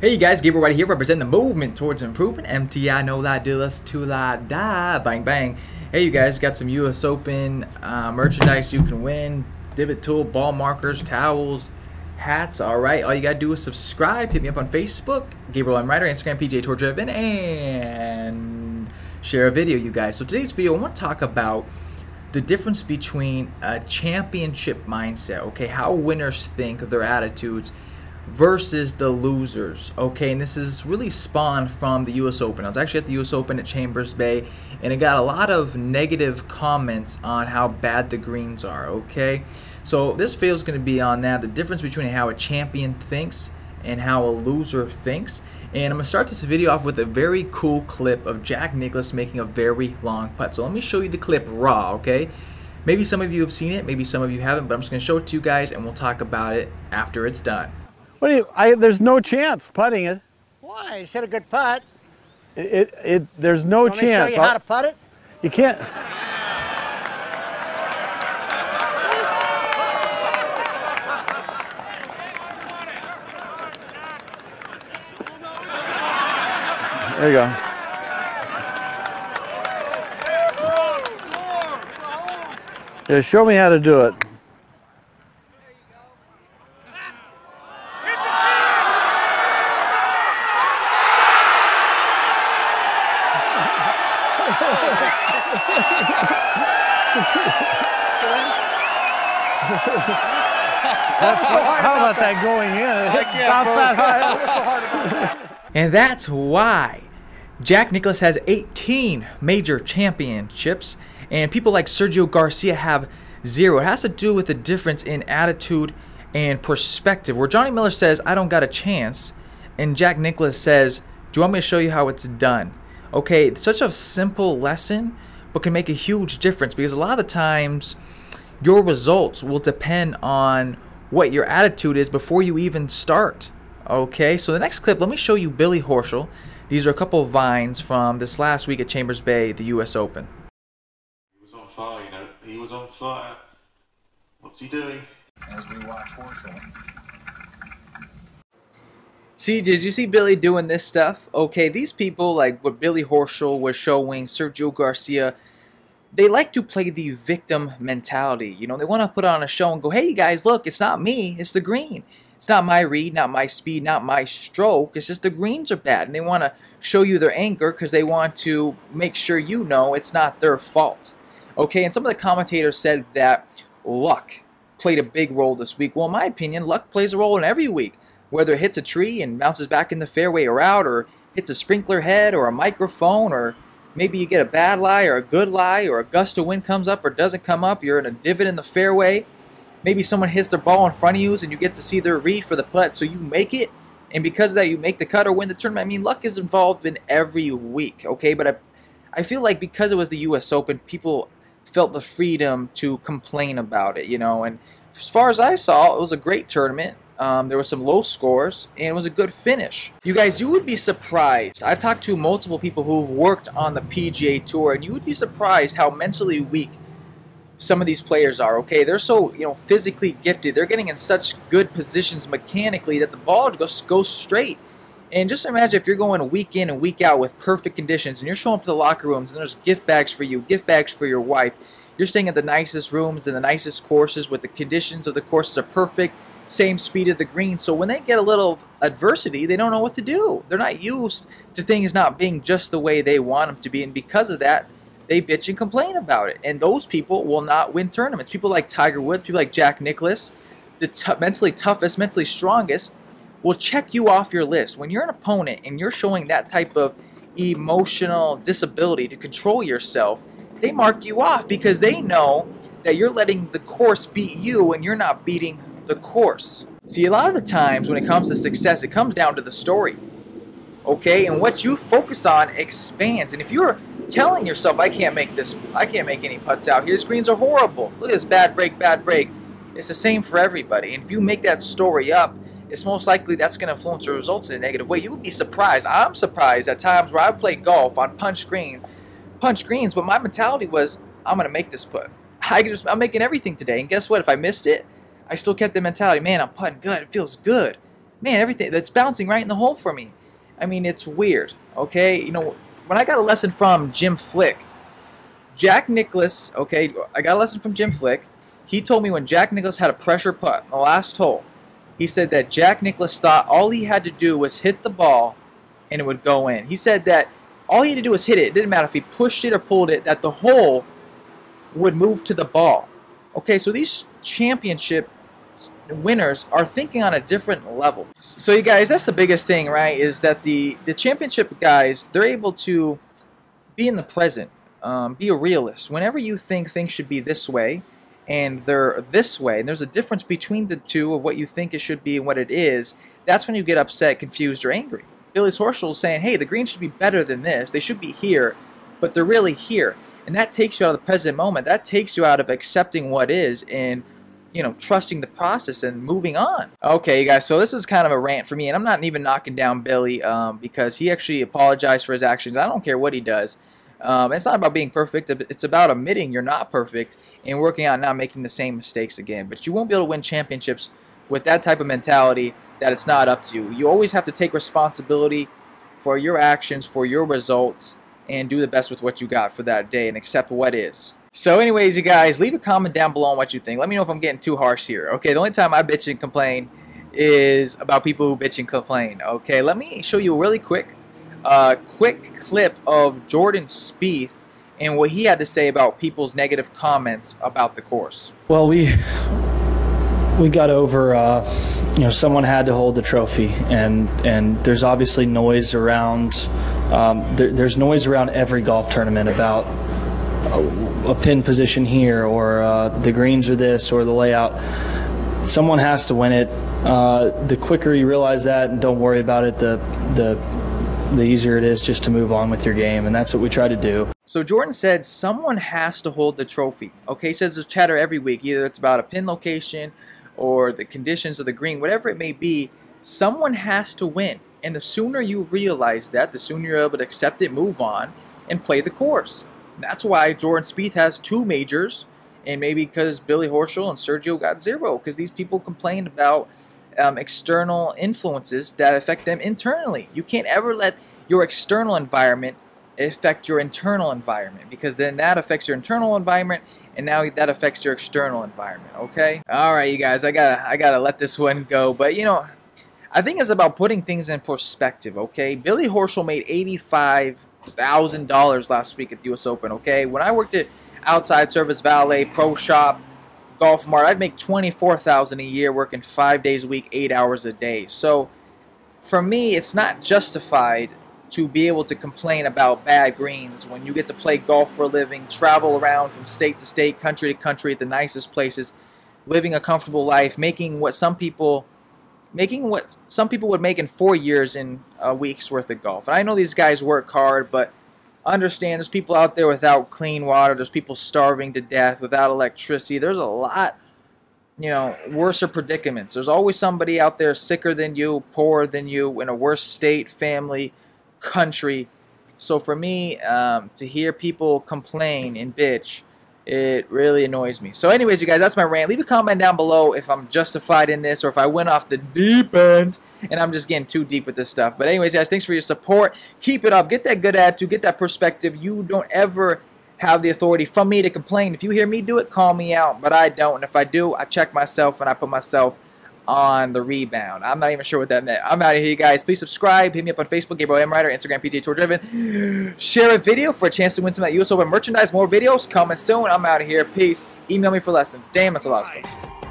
Hey you guys, Gabriel right here, representing the movement towards improvement. MTI, no lie, do less, to lie, die, bang bang. Hey you guys, got some US Open merchandise you can win. Divot tool, ball markers, towels, hats. Alright, all you gotta do is subscribe, hit me up on Facebook, Gabriel M. Writer, Instagram, pgatourdriven, and share a video, you guys. So today's video, I want to talk about the difference between a championship mindset, okay, how winners think of their attitudes, versus the losers, okay? And this is really spawned from the US Open. I was actually at the US Open at Chambers Bay, and it got a lot of negative comments on how bad the greens are, okay? So this video is going to be on that, the difference between how a champion thinks and how a loser thinks. And I'm going to start this video off with a very cool clip of Jack Nicklaus making a very long putt. So let me show you the clip raw, okay? Maybe some of you have seen it, maybe some of you haven't, but I'm just going to show it to you guys, and we'll talk about it after it's done. What do you? There's no chance putting it. Why? You said a good putt. There's no chance. Want me to show you how to putt it? You can't. There you go. Yeah, show me how to do it. How about that going in? Bounce that high. And that's why Jack Nicklaus has 18 major championships, and people like Sergio Garcia have 0. It has to do with the difference in attitude and perspective. Where Johnny Miller says, I don't got a chance, and Jack Nicklaus says, do you want me to show you how it's done? Okay, it's such a simple lesson, but can make a huge difference, because a lot of the times your results will depend on what your attitude is before you even start. Okay, so the next clip, let me show you Billy Horschel. These are a couple of vines from this last week at Chambers Bay, the US Open. He was on fire, you know. He was on fire. What's he doing? As we watch Horschel. See, did you see Billy doing this stuff? Okay, these people, like what Billy Horschel was showing, Sergio Garcia, they like to play the victim mentality. You know, they want to put on a show and go, hey guys, look, it's not me, it's the green. It's not my read, not my speed, not my stroke. It's just the greens are bad. And they want to show you their anger because they want to make sure you know it's not their fault. Okay, and some of the commentators said that luck played a big role this week. Well, in my opinion, luck plays a role in every week. Whether it hits a tree and bounces back in the fairway or out, or hits a sprinkler head or a microphone, or maybe you get a bad lie or a good lie, or a gust of wind comes up or doesn't come up, you're in a divot in the fairway. Maybe someone hits their ball in front of you and you get to see their read for the putt, so you make it, and because of that you make the cut or win the tournament. I mean, luck is involved in every week, okay? But I feel like because it was the US Open, people felt the freedom to complain about it, you know, and as far as I saw, it was a great tournament. There were some low scores, and it was a good finish. You guys, you would be surprised. I've talked to multiple people who've worked on the PGA Tour, and you would be surprised how mentally weak some of these players are, okay? They're so, you know, physically gifted. They're getting in such good positions mechanically that the ball just goes straight. And just imagine if you're going week in and week out with perfect conditions, and you're showing up to the locker rooms, and there's gift bags for you, gift bags for your wife. You're staying at the nicest rooms and the nicest courses with the conditions of the courses are perfect, same speed of the green. So when they get a little adversity, they don't know what to do. They're not used to things not being just the way they want them to be, and because of that, they bitch and complain about it. And those people will not win tournaments. People like Tiger Woods, people like Jack Nicklaus, the mentally toughest, mentally strongest, will check you off your list. When you're an opponent and you're showing that type of emotional disability to control yourself, they mark you off because they know that you're letting the course beat you and you're not beating the course. See, a lot of the times when it comes to success, it comes down to the story, okay? And what you focus on expands. And if you're telling yourself, I can't make any putts out here, greens are horrible, look at this bad break, it's the same for everybody. And if you make that story up, it's most likely that's going to influence your results in a negative way. You would be surprised. I'm surprised at times where I play golf on punch greens, but my mentality was, I'm going to make this putt. I'm making everything today, and guess what? If I missed it, I still kept the mentality, man, I'm putting good, it feels good. man, everything that's bouncing right in the hole for me. I mean, it's weird, okay? You know, when I got a lesson from Jim Flick, Jack Nicklaus, okay, I got a lesson from Jim Flick. He told me when Jack Nicklaus had a pressure putt in the last hole, he said that Jack Nicklaus thought all he had to do was hit the ball and it would go in. He said that all he had to do was hit it. It didn't matter if he pushed it or pulled it, that the hole would move to the ball. Okay, so these championship winners are thinking on a different level. So you guys, that's the biggest thing, right, is that the championship guys, they're able to be in the present, be a realist. Whenever you think things should be this way and they're this way, and there's a difference between the two of what you think it should be and what it is, that's when you get upset, confused, or angry. Billy Horschel is saying, hey, the green should be better than this. They should be here, but they're really here. And that takes you out of the present moment. That takes you out of accepting what is and, you know, trusting the process and moving on. Okay, you guys, so this is kind of a rant for me, and I'm not even knocking down Billy because he actually apologized for his actions. I don't care what he does. It's not about being perfect. It's about admitting you're not perfect and working out not making the same mistakes again. But you won't be able to win championships with that type of mentality that it's not up to you. You always have to take responsibility for your actions, for your results, and do the best with what you got for that day and accept what is. So anyways, you guys, leave a comment down below on what you think. Let me know if I'm getting too harsh here. Okay, the only time I bitch and complain is about people who bitch and complain. Okay, let me show you a really quick clip of Jordan Spieth and what he had to say about people's negative comments about the course. Well, we got over, you know, someone had to hold the trophy, and there's obviously noise around. There's noise around every golf tournament about a pin position here, or the greens are this, or the layout. Someone has to win it. The quicker you realize that and don't worry about it, the easier it is just to move on with your game, and that's what we try to do. So Jordan said someone has to hold the trophy. Okay, he says there's chatter every week, either it's about a pin location or the conditions of the green, whatever it may be, someone has to win. And the sooner you realize that, the sooner you're able to accept it, move on, and play the course. That's why Jordan Spieth has 2 majors, and maybe because Billy Horschel and Sergio got 0, because these people complained about external influences that affect them internally. You can't ever let your external environment affect your internal environment, because then that affects your internal environment, and now that affects your external environment. Okay, all right, you guys, I gotta let this one go. But you know, I think it's about putting things in perspective. Okay, Billy Horschel made $85,000 last week at the US Open. Okay, when I worked at outside service, valet, pro shop, golf mart, I'd make $24,000 a year working 5 days a week, 8 hours a day. So for me, it's not justified to be able to complain about bad greens when you get to play golf for a living, travel around from state to state, country to country at the nicest places, living a comfortable life, making what some people would make in 4 years in a week's worth of golf. And I know these guys work hard, but understand there's people out there without clean water, there's people starving to death without electricity. There's a lot, you know, worser predicaments. There's always somebody out there sicker than you, poorer than you, in a worse state, family, country. So for me, to hear people complain and bitch, it really annoys me. So anyways, you guys, that's my rant. Leave a comment down below if I'm justified in this, or if I went off the deep end and I'm just getting too deep with this stuff. But anyways, guys, thanks for your support. Keep it up. Get that good attitude. Get that perspective. You don't ever have the authority from me to complain. If you hear me do it, call me out. But I don't. And if I do, I check myself and I put myself on the rebound. I'm not even sure what that meant. I'm out of here, you guys. Please subscribe. Hit me up on Facebook, Gabriel M. Ryder, Instagram, pgatourdriven. Share a video for a chance to win some of that US Open merchandise. More videos coming soon. I'm out of here. Peace. Email me for lessons. Damn, that's a lot of stuff.